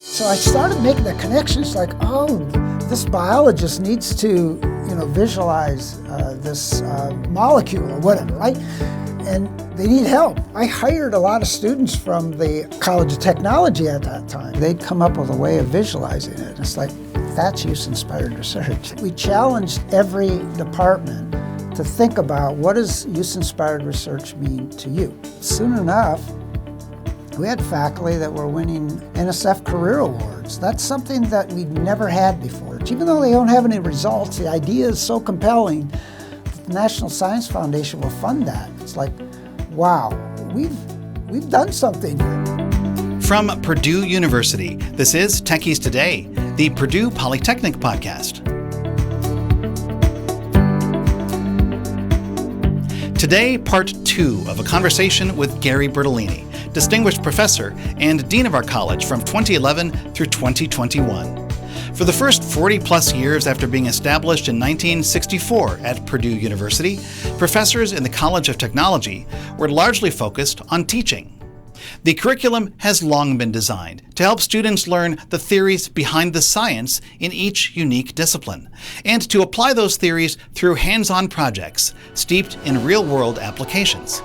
So I started making the connections like, oh, this biologist needs to, visualize this molecule or whatever, right? And they need help. I hired a lot of students from the College of Technology at that time. They'd come up with a way of visualizing it. It's like, that's use-inspired research. We challenged every department to think about, what does use-inspired research mean to you? Soon enough, we had faculty that were winning NSF Career Awards. That's something that we'd never had before. Even though they don't have any results, the idea is so compelling that the National Science Foundation will fund that. It's like, wow, we've done something here. From Purdue University, this is Techies Today, the Purdue Polytechnic podcast. Today, part 2 of a conversation with Gary Bertoline, Distinguished Professor and Dean of our college from 2011 through 2021. For the first 40-plus years after being established in 1964 at Purdue University, professors in the College of Technology were largely focused on teaching. The curriculum has long been designed to help students learn the theories behind the science in each unique discipline, and to apply those theories through hands-on projects steeped in real-world applications.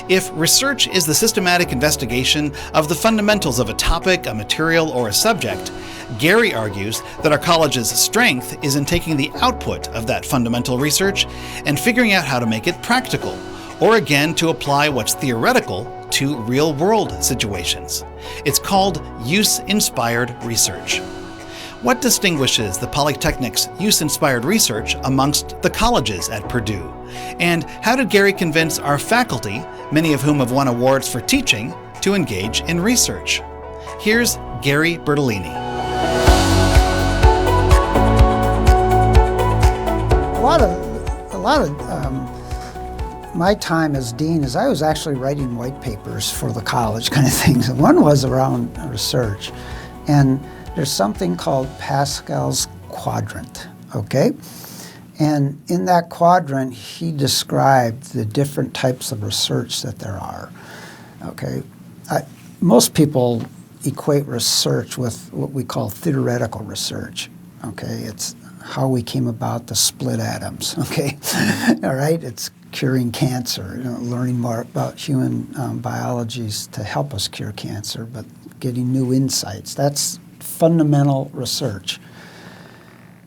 If research is the systematic investigation of the fundamentals of a topic, a material, or a subject, Gary argues that our college's strength is in taking the output of that fundamental research and figuring out how to make it practical, or again to apply what's theoretical to real-world situations. It's called use-inspired research. What distinguishes the Polytechnic's use-inspired research amongst the colleges at Purdue? And how did Gary convince our faculty, many of whom have won awards for teaching, to engage in research? Here's Gary Bertoline. A lot of my time as dean is I was actually writing white papers for the college kind of things. One was around research, and there's something called Pascal's quadrant, okay? And in that quadrant, he described the different types of research that there are, okay? Most people equate research with what we call theoretical research, okay? It's how we came about the split atoms, okay? All right, it's curing cancer, learning more about human biologies to help us cure cancer, but getting new insights. That's fundamental research.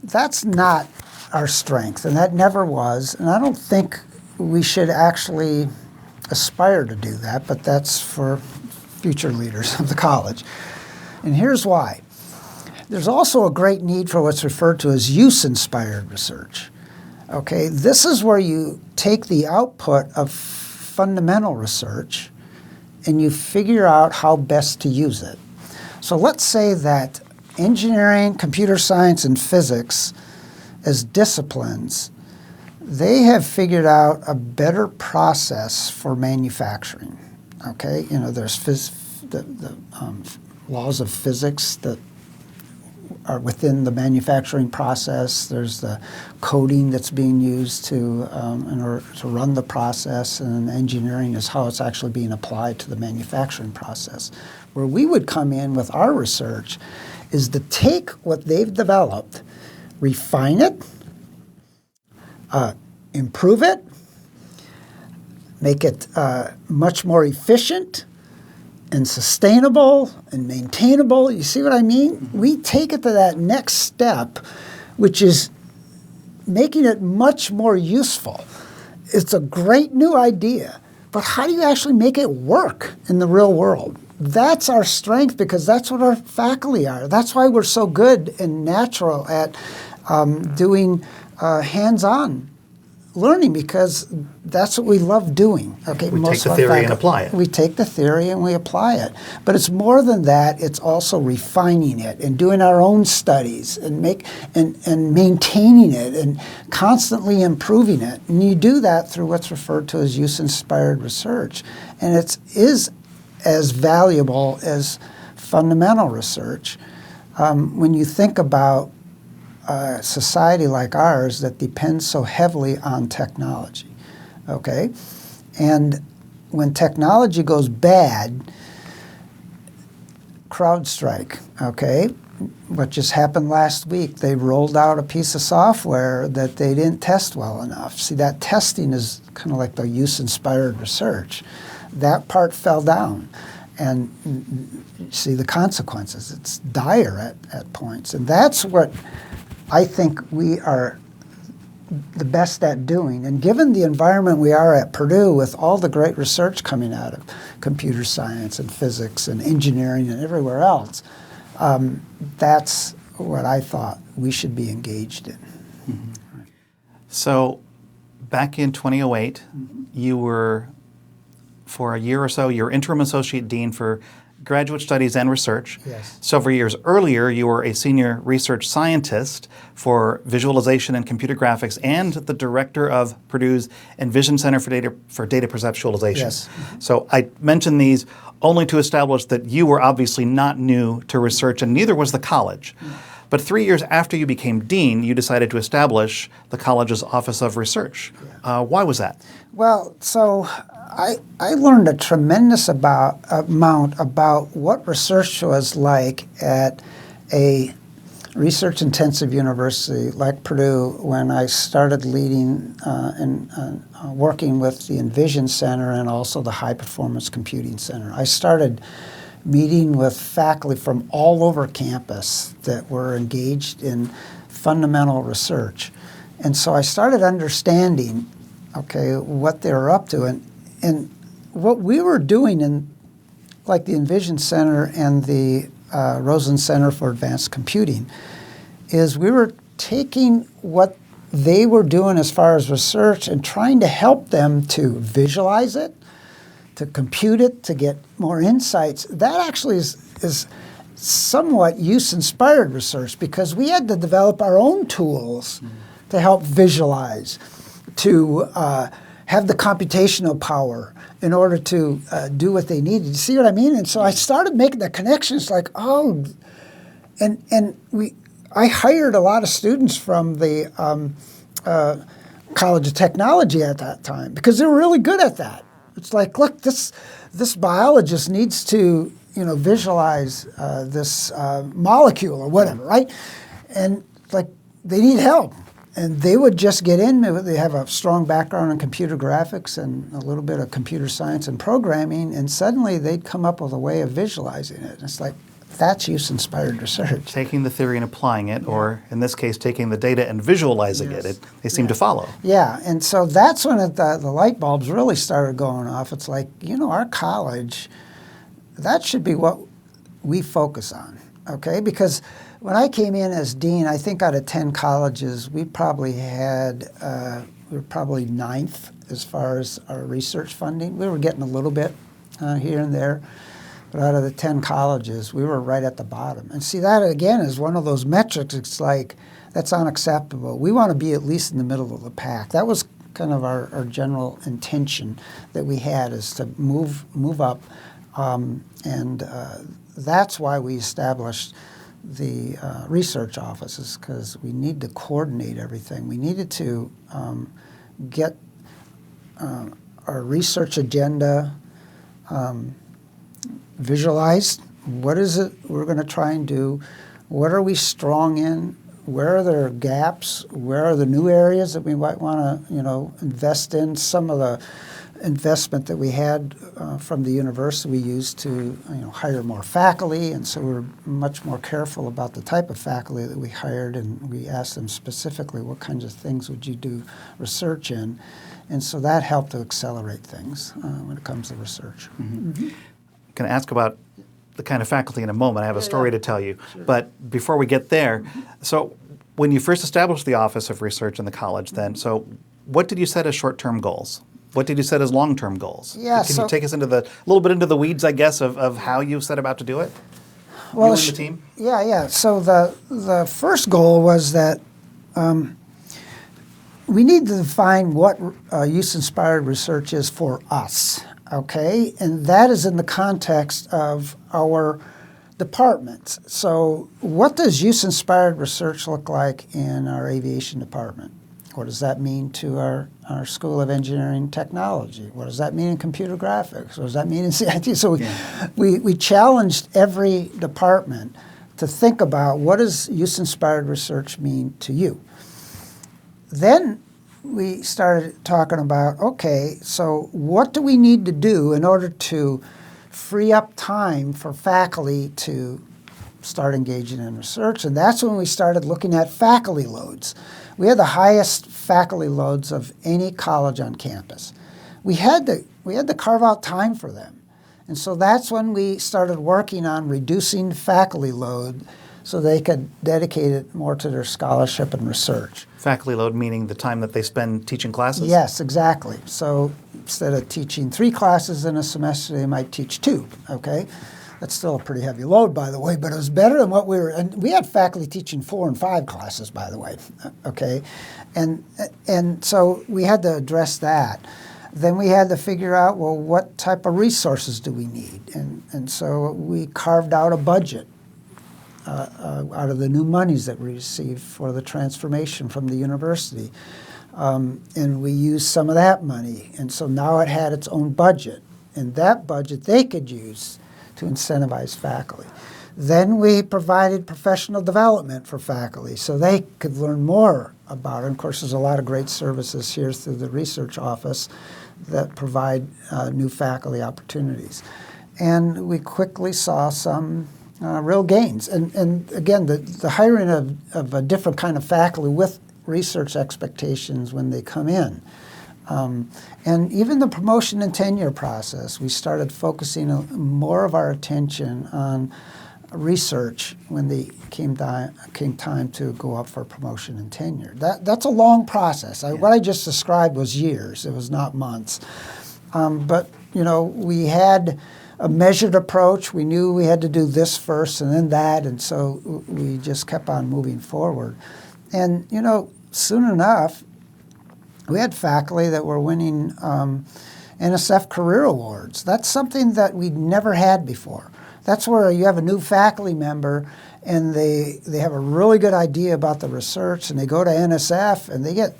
That's not our strength, and that never was, and I don't think we should actually aspire to do that, but that's for future leaders of the college. And here's why. There's also a great need for what's referred to as use-inspired research. Okay, this is where you take the output of fundamental research and you figure out how best to use it. So let's say that engineering, computer science, and physics as disciplines, they have figured out a better process for manufacturing. Okay, there's the laws of physics that are within the manufacturing process. There's the coding that's being used to in order to run the process, and engineering is how it's actually being applied to the manufacturing process. Where we would come in with our research is to take what they've developed, refine it, improve it, make it much more efficient and sustainable and maintainable. You see what I mean? Mm-hmm. We take it to that next step, which is making it much more useful. It's a great new idea, but how do you actually make it work in the real world? That's our strength, because that's what our faculty are. That's why we're so good and natural at doing hands-on learning, because that's what we love doing. Okay, we take the theory and apply it. We take the theory and we apply it. But it's more than that. It's also refining it and doing our own studies and maintaining it and constantly improving it. And you do that through what's referred to as use-inspired research. And it is as valuable as fundamental research when you think about a society like ours that depends so heavily on technology, okay? And when technology goes bad, CrowdStrike, okay? What just happened last week, they rolled out a piece of software that they didn't test well enough. See, that testing is kind of like the use-inspired research. That part fell down. And see the consequences. It's dire at points. And that's what I think we are the best at doing. And given the environment we are at Purdue with all the great research coming out of computer science and physics and engineering and everywhere else, that's what I thought we should be engaged in. Mm-hmm. So back in 2008, you were, for a year or so, you were interim associate dean for graduate studies and research. Yes. Several years earlier, you were a senior research scientist for visualization and computer graphics and the director of Purdue's Envision Center for Data Perceptualization. Yes. So I mention these only to establish that you were obviously not new to research, and neither was the college. But 3 years after you became dean, you decided to establish the college's Office of Research. Why was that? Well, so I learned a tremendous amount about what research was like at a research-intensive university like Purdue when I started leading and working with the Envision Center and also the High Performance Computing Center. I started meeting with faculty from all over campus that were engaged in fundamental research. And so I started understanding, okay, what they were up to. And what we were doing in, like the Envision Center and the Rosen Center for Advanced Computing, is we were taking what they were doing as far as research and trying to help them to visualize it, to compute it, to get more insights. That actually is somewhat use-inspired research because we had to develop our own tools to help visualize, to have the computational power in order to do what they needed. You see what I mean? And so I started making the connections like, oh, and I hired a lot of students from the College of Technology at that time because they were really good at that. It's like, look, this biologist needs to, visualize this molecule or whatever, right? And like they need help. And they would just get in. They have a strong background in computer graphics and a little bit of computer science and programming, and suddenly they'd come up with a way of visualizing it. And it's like, that's use-inspired research. Taking the theory and applying it, or in this case, taking the data and visualizing it, they seem to follow. Yeah, and so that's when the light bulbs really started going off. It's like, our college, that should be what we focus on, okay? Because when I came in as dean, I think out of 10 colleges, we probably had, we were probably 9th as far as our research funding. We were getting a little bit here and there. But out of the 10 colleges, we were right at the bottom. And see, that again is one of those metrics. It's like, that's unacceptable. We want to be at least in the middle of the pack. That was kind of our general intention that we had, is to move up. And that's why we established the research offices, because we need to coordinate everything. We needed to get our research agenda visualized. What is it we're going to try and do? What are we strong in? Where are there gaps? Where are the new areas that we might want to, invest in? Some of the investment that we had from the university we used to, hire more faculty, and so we're much more careful about the type of faculty that we hired, and we asked them specifically, what kinds of things would you do research in? And so that helped to accelerate things when it comes to research. Mm-hmm. Mm-hmm. I'm going to ask about the kind of faculty in a moment. I have a story to tell you. Sure. But before we get there, so when you first established the Office of Research in the college then, so what did you set as short-term goals? What did you set as long-term goals? Yeah, Can you take us into a little bit into the weeds, I guess, of how you set about to do it? Well, you and the team? Yeah. So the first goal was that we need to define what use-inspired research is for us. Okay, and that is in the context of our departments. So what does use-inspired research look like in our aviation department? What does that mean to our School of Engineering and Technology? What does that mean in computer graphics? What does that mean in CIT? So we challenged every department to think about, what does use-inspired research mean to you? Then we started talking about, okay, so what do we need to do in order to free up time for faculty to start engaging in research? And that's when we started looking at faculty loads. We had the highest faculty loads of any college on campus. We had to carve out time for them. And so that's when we started working on reducing faculty load so they could dedicate it more to their scholarship and research. Faculty load meaning the time that they spend teaching classes? Yes, exactly. So instead of teaching 3 classes in a semester, they might teach 2, okay? That's still a pretty heavy load, by the way, but it was better than what we were, and we had faculty teaching 4 and 5 classes, by the way, okay? And so we had to address that. Then we had to figure out, well, what type of resources do we need? And so we carved out a budget out of the new monies that we received for the transformation from the university. And we used some of that money. And so now it had its own budget. And that budget they could use to incentivize faculty. Then we provided professional development for faculty so they could learn more about it. And of course, there's a lot of great services here through the research office that provide new faculty opportunities. And we quickly saw some real gains. And again, the hiring of a different kind of faculty with research expectations when they come in. And even the promotion and tenure process, we started focusing more of our attention on research when they came time to go up for promotion and tenure. That's a long process. What I just described was years. It was not months. But we had a measured approach. We knew we had to do this first and then that, and so we just kept on moving forward. And soon enough, we had faculty that were winning NSF Career Awards. That's something that we'd never had before. That's where you have a new faculty member and they have a really good idea about the research and they go to NSF and they get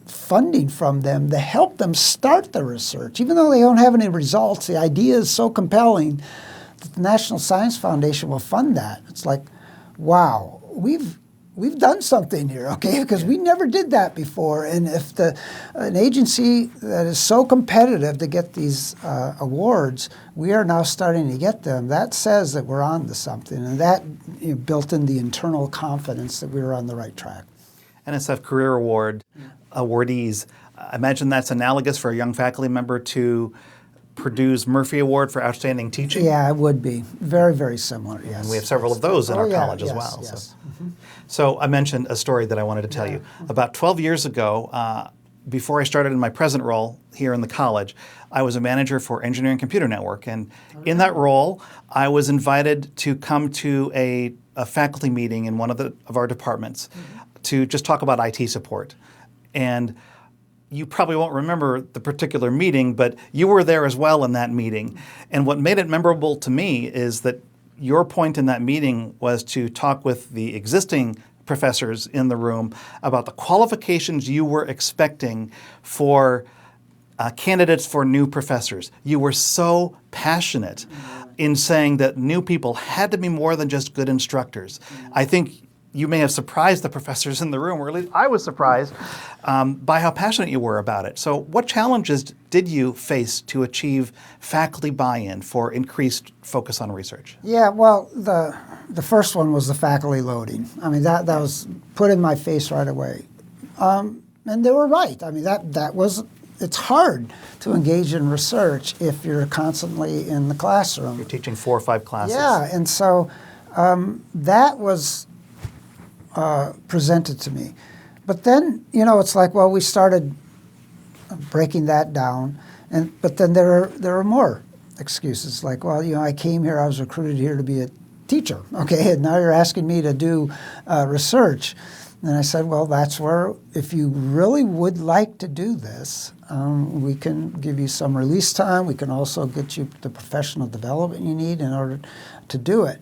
funding from them to help them start the research. Even though they don't have any results, the idea is so compelling that the National Science Foundation will fund that. It's like, wow, we've done something here, okay? Because we never did that before. And if an agency that is so competitive to get these awards, we are now starting to get them, that says that we're on to something. And that built in the internal confidence that we were on the right track. NSF Career Award awardees, I imagine that's analogous for a young faculty member to Purdue's Murphy Award for Outstanding Teaching? Yeah, it would be. Very, very similar, yes. And we have several of those in our college as well. Yes. So I mentioned a story that I wanted to tell you. About 12 years ago, before I started in my present role here in the college, I was a manager for Engineering Computer Network. And in that role, I was invited to come to a faculty meeting in one of our departments to just talk about IT support. And you probably won't remember the particular meeting, but you were there as well in that meeting. And what made it memorable to me is that your point in that meeting was to talk with the existing professors in the room about the qualifications you were expecting for candidates for new professors. You were so passionate in saying that new people had to be more than just good instructors. I think you may have surprised the professors in the room, or at least I was surprised by how passionate you were about it. So what challenges did you face to achieve faculty buy-in for increased focus on research? Yeah, well, the first one was the faculty loading. I mean, that was put in my face right away. And they were right. I mean, it's hard to engage in research if you're constantly in the classroom. You're teaching 4 or 5 classes. Yeah, and so that was presented to me. But then, it's like, well, we started breaking that down, but then there are more excuses. Like, well, I came here, I was recruited here to be a teacher, okay, and now you're asking me to do research. And I said, well, that's where, if you really would like to do this, we can give you some release time. We can also get you the professional development you need in order to do it.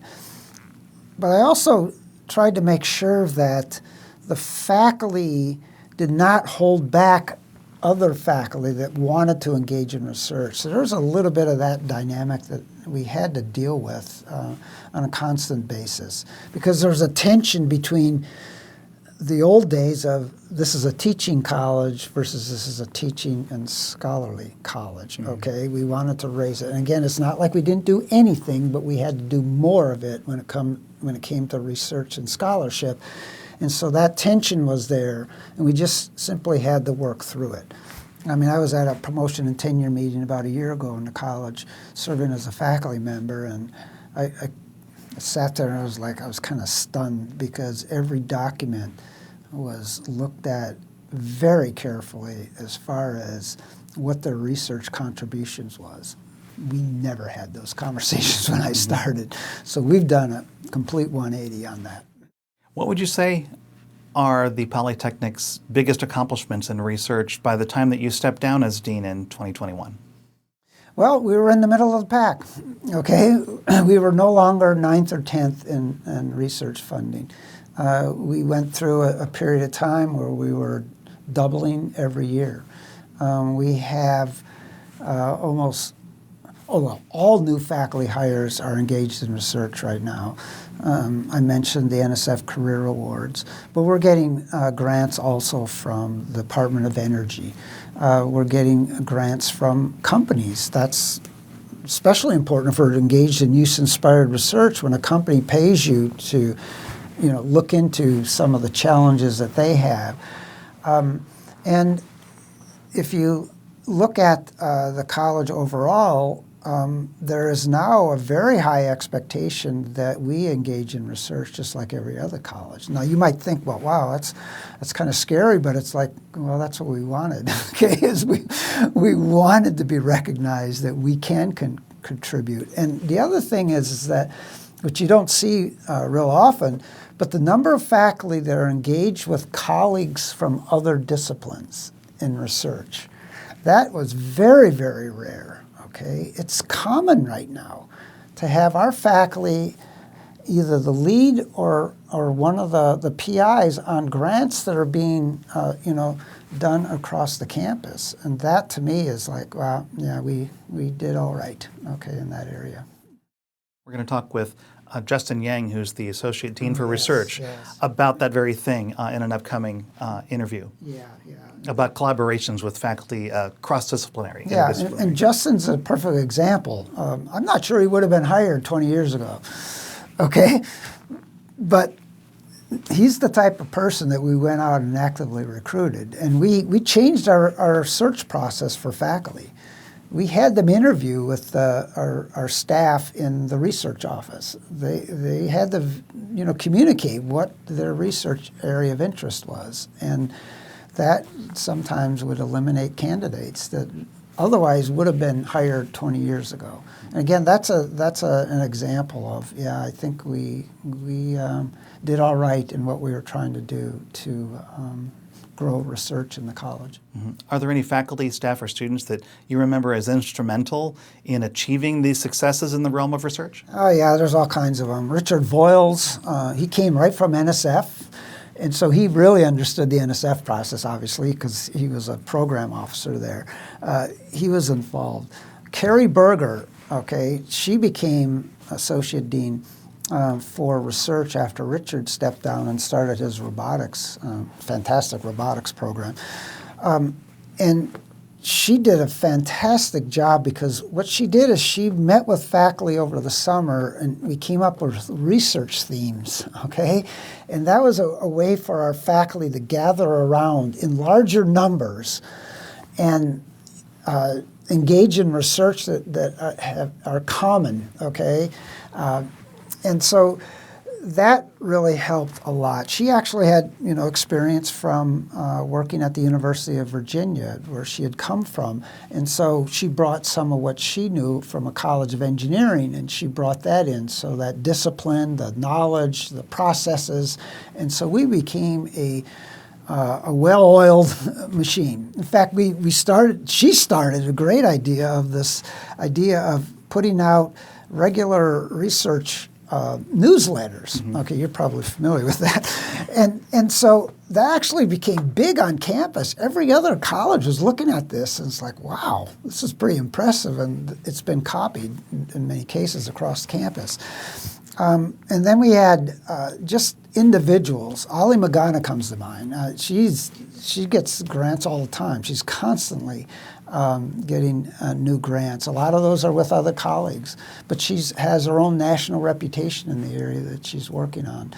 But I also tried to make sure that the faculty did not hold back other faculty that wanted to engage in research. So there was a little bit of that dynamic that we had to deal with on a constant basis, because there was a tension between the old days of this is a teaching college versus this is a teaching and scholarly college, okay? We wanted to raise it. And again, it's not like we didn't do anything, but we had to do more of it when it came to research and scholarship. And so that tension was there, and we just simply had to work through it. I mean, I was at a promotion and tenure meeting about a year ago in the college, serving as a faculty member, and I sat there and I was kind of stunned, because every document was looked at very carefully as far as what their research contributions was. We never had those conversations when I started. So we've done a complete 180 on that. What would you say are the Polytechnic's biggest accomplishments in research by the time that you stepped down as dean in 2021? Well, we were in the middle of the pack, okay? We were no longer 9th or 10th in research funding. We went through a period of time where we were doubling every year. We have all new faculty hires are engaged in research right now. I mentioned the NSF Career Awards, but we're getting grants also from the Department of Energy. We're getting grants from companies. That's especially important if we're engaged in use-inspired research, when a company pays you to look into some of the challenges that they have. And if you look at the college overall, there is now a very high expectation that we engage in research just like every other college. Now, you might think, well, wow, that's kind of scary, but it's like, well, that's what we wanted, okay, is we wanted to be recognized that we can contribute. And the other thing is that, which you don't see real often, but the number of faculty that are engaged with colleagues from other disciplines in research, that was very, very rare. Okay, it's common right now to have our faculty either the lead or one of the PIs on grants that are being done across the campus, and that to me is like, wow, yeah, we did all right, okay, in that area. We're going to talk with Justin Yang, who's the Associate Dean for Research, about that very thing in an upcoming interview. Yeah. About collaborations with faculty, cross-disciplinary. Yeah, and Justin's a perfect example. I'm not sure he would have been hired 20 years ago, okay? But he's the type of person that we went out and actively recruited. And we changed our search process for faculty. We had them interview with our staff in the research office. They had to communicate what their research area of interest was. And that sometimes would eliminate candidates that otherwise would have been hired 20 years ago. And again, that's an example of, I think we did all right in what we were trying to do to grow research in the college. Mm-hmm. Are there any faculty, staff, or students that you remember as instrumental in achieving these successes in the realm of research? Oh yeah, there's all kinds of them. Richard Voiles, he came right from NSF. And so he really understood the NSF process, obviously, because he was a program officer there. He was involved. Carrie Berger, okay, she became Associate Dean for research after Richard stepped down and started his robotics, fantastic robotics program. And she did a fantastic job, because what she did is she met with faculty over the summer, and we came up with research themes, okay? And that was a way for our faculty to gather around in larger numbers and engage in research that are common, okay? And so that really helped a lot. She actually had, experience from working at the University of Virginia, where she had come from, and so she brought some of what she knew from a college of engineering, and she brought that in. So that discipline, the knowledge, the processes, and so we became a well-oiled machine. In fact, she started a great idea of this idea of putting out regular research newsletters. Okay, you're probably familiar with that. And so that actually became big on campus. Every other college was looking at this, and it's like, wow, this is pretty impressive, and it's been copied in many cases across campus. And then we had just individuals. Ali Magana comes to mind. She gets grants all the time. She's constantly getting new grants. A lot of those are with other colleagues, but she has her own national reputation in the area that she's working on.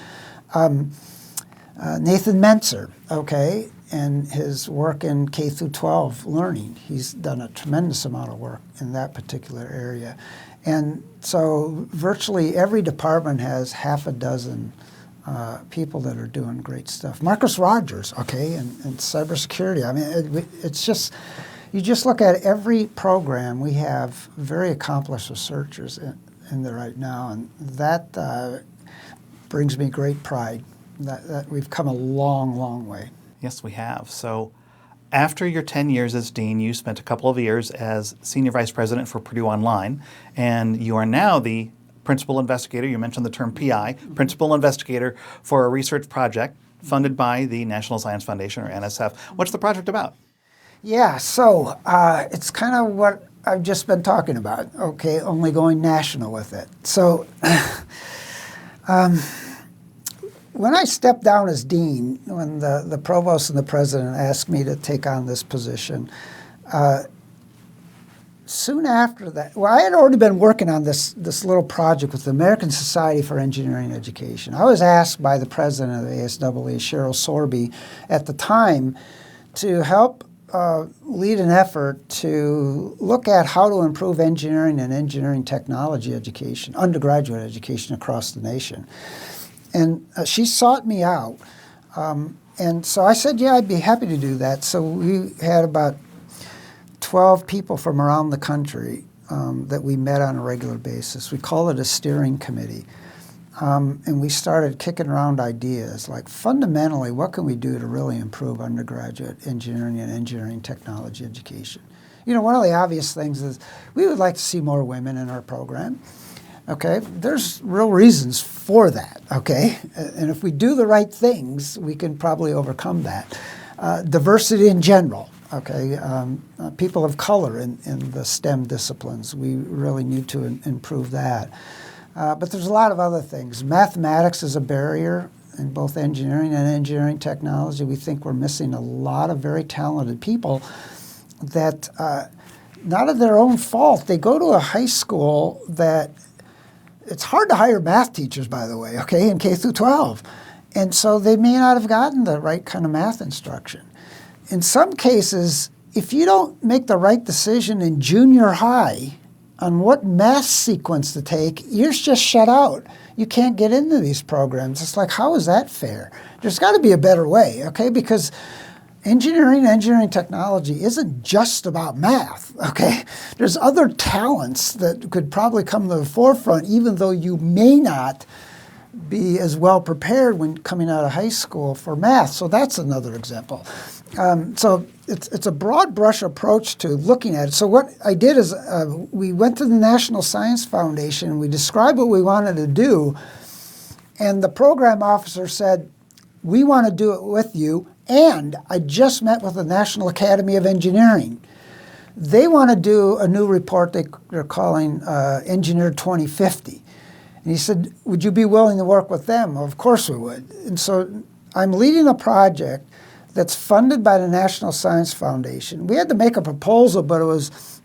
Nathan Mentzer, okay, and his work in K through 12 learning. He's done a tremendous amount of work in that particular area. And so virtually every department has half a dozen people that are doing great stuff. Marcus Rogers, okay, and cybersecurity. I mean, it's just, you just look at every program, we have very accomplished researchers in there right now, and that brings me great pride that we've come a long, long way. Yes, we have. So after your 10 years as dean, you spent a couple of years as senior vice president for Purdue Online, and you are now the principal investigator. You mentioned the term PI, principal investigator for a research project funded by the National Science Foundation, or NSF. What's the project about? Yeah, so it's kind of what I've just been talking about, okay, only going national with it. So when I stepped down as dean, when the provost and the president asked me to take on this position, soon after that, well, I had already been working on this little project with the American Society for Engineering Education. I was asked by the president of the ASAA, Cheryl Sorby, at the time to help lead an effort to look at how to improve engineering and engineering technology education, undergraduate education across the nation. And she sought me out. And so I said, yeah, I'd be happy to do that. So we had about 12 people from around the country that we met on a regular basis. We call it a steering committee. And we started kicking around ideas like, fundamentally, what can we do to really improve undergraduate engineering and engineering technology education? You know, one of the obvious things is we would like to see more women in our program. Okay, there's real reasons for that, okay? And if we do the right things, we can probably overcome that. Diversity in general, okay? People of color in the STEM disciplines, we really need to improve that. But there's a lot of other things. Mathematics is a barrier in both engineering and engineering technology. We think we're missing a lot of very talented people that, not of their own fault, they go to a high school that, it's hard to hire math teachers, by the way, okay, in K through 12. And so they may not have gotten the right kind of math instruction. In some cases, if you don't make the right decision in junior high on what math sequence to take, you're just shut out. You can't get into these programs. It's like, how is that fair? There's got to be a better way, okay? Because engineering technology isn't just about math, okay? There's other talents that could probably come to the forefront, even though you may not be as well prepared when coming out of high school for math. So that's another example. So it's a broad brush approach to looking at it. So what I did is we went to the National Science Foundation and we described what we wanted to do, and the program officer said, we want to do it with you, and I just met with the National Academy of Engineering. They want to do a new report they're calling Engineer 2050. And he said, would you be willing to work with them? Well, of course we would. And so I'm leading a project that's funded by the National Science Foundation. We had to make a proposal, but it was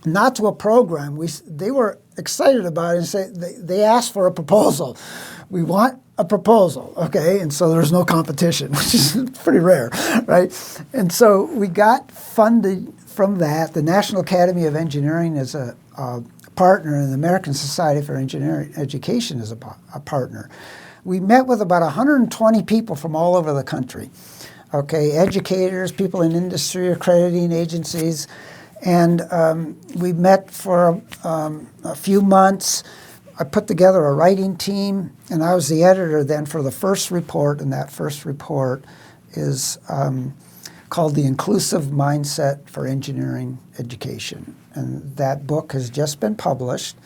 not to a program. They were excited about it and they asked for a proposal. We want a proposal, okay? And so there's no competition, which is pretty rare, right? And so we got funded from that. The National Academy of Engineering is a partner, and the American Society for Engineering Education is a partner. We met with about 120 people from all over the country, okay? Educators, people in industry, accrediting agencies, and we met for a few months. I put together a writing team, and I was the editor then for the first report, and that first report is called The Inclusive Mindset for Engineering Education. And that book has just been published,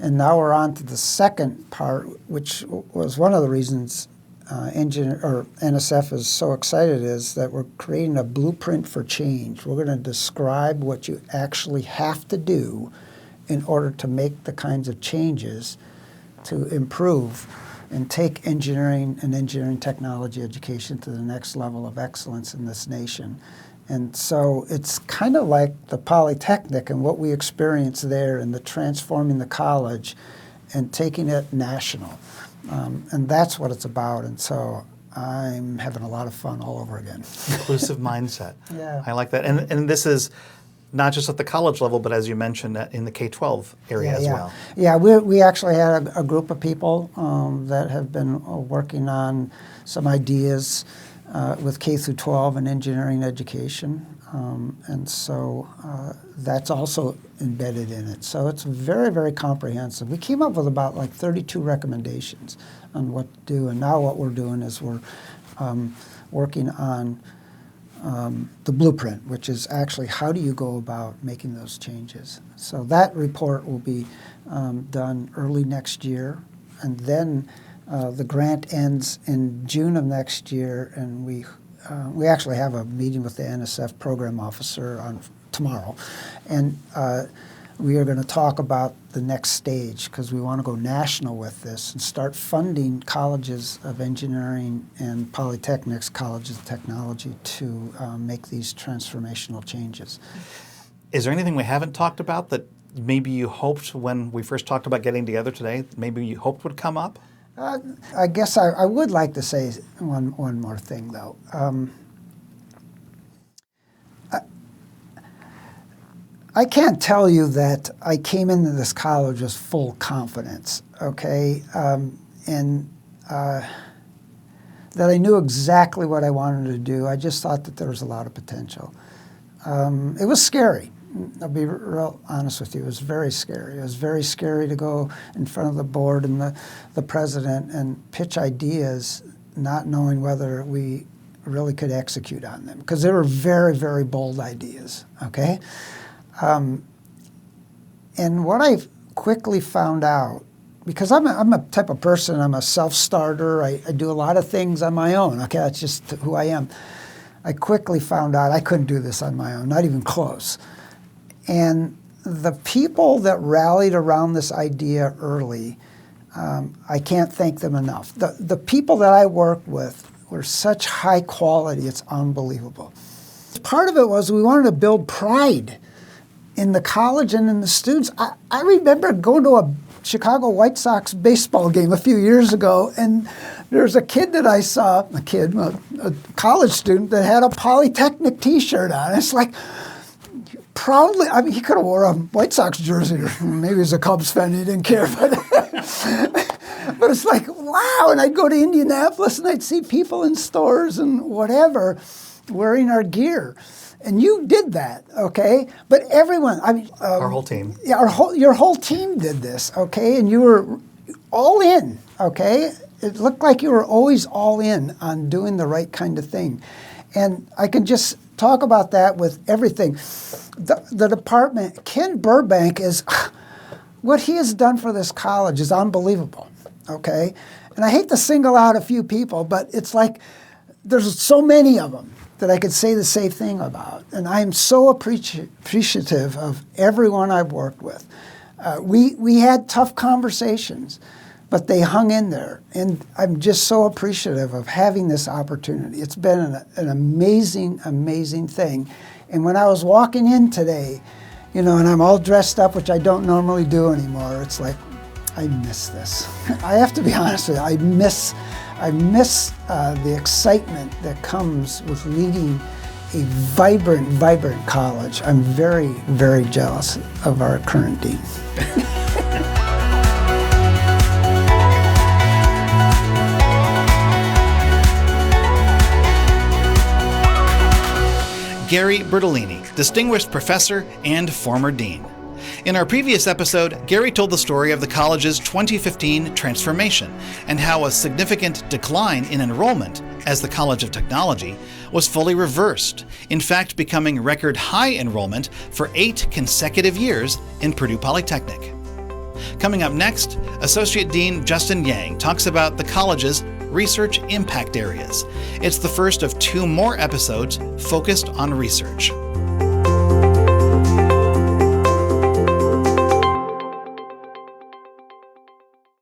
And now we're on to the second part, which was one of the reasons NSF is so excited, is that we're creating a blueprint for change. We're going to describe what you actually have to do in order to make the kinds of changes to improve and take engineering and engineering technology education to the next level of excellence in this nation. And so it's kind of like the Polytechnic and what we experience there and the transforming the college and taking it national. And that's what it's about. And so I'm having a lot of fun all over again. Inclusive mindset. Yeah. I like that. And this is not just at the college level, but as you mentioned, in the K-12 area as well. Yeah, we actually had a group of people that have been working on some ideas with K through 12 and engineering education. And so that's also embedded in it. So it's very, very comprehensive. We came up with about like 32 recommendations on what to do. And now what we're doing is we're working on the blueprint, which is actually how do you go about making those changes. So that report will be done early next year. And then the grant ends in June of next year, and we actually have a meeting with the NSF program officer on tomorrow, and we are going to talk about the next stage because we want to go national with this and start funding colleges of engineering and polytechnics, colleges of technology to make these transformational changes. Is there anything we haven't talked about that maybe you hoped when we first talked about getting together today, maybe you hoped would come up? I guess I would like to say one more thing, though. I can't tell you that I came into this college with full confidence, okay, and that I knew exactly what I wanted to do. I just thought that there was a lot of potential. It was scary. I'll be real honest with you. It was very scary. It was very scary to go in front of the board and the president and pitch ideas, not knowing whether we really could execute on them, because they were very, very bold ideas, okay? And what I quickly found out, because I'm a type of person, I'm a self-starter, I do a lot of things on my own, okay? That's just who I am. I quickly found out I couldn't do this on my own, not even close. And the people that rallied around this idea early, I can't thank them enough. The people that I worked with were such high quality, it's unbelievable. Part of it was we wanted to build pride in the college and in the students. I remember going to a Chicago White Sox baseball game a few years ago, and there's a kid that I saw, a college student that had a Polytechnic T-shirt on. It's like, proudly, I mean, he could have wore a White Sox jersey, or maybe he was a Cubs fan, he didn't care, but it's like, wow, and I'd go to Indianapolis and I'd see people in stores and whatever wearing our gear. And you did that, okay? But everyone, I mean... our whole team. Yeah, your whole team did this, okay? And you were all in, okay? It looked like you were always all in on doing the right kind of thing. And I can just talk about that with everything. The department, Ken Burbank, what he has done for this college is unbelievable, okay? And I hate to single out a few people, but it's like there's so many of them that I could say the same thing about. And I am so appreciative of everyone I've worked with. We had tough conversations, but they hung in there. And I'm just so appreciative of having this opportunity. It's been an amazing, amazing thing. And when I was walking in today, and I'm all dressed up, which I don't normally do anymore, it's like, I miss this. I have to be honest with you, I miss the excitement that comes with leading a vibrant, vibrant college. I'm very, very jealous of our current dean. Gary Bertolini, distinguished professor and former dean. In our previous episode, Gary told the story of the college's 2015 transformation and how a significant decline in enrollment as the College of Technology was fully reversed, in fact becoming record high enrollment for 8 consecutive years in Purdue Polytechnic. Coming up next, Associate Dean Justin Yang talks about the college's research impact areas. It's the first of 2 more episodes focused on research.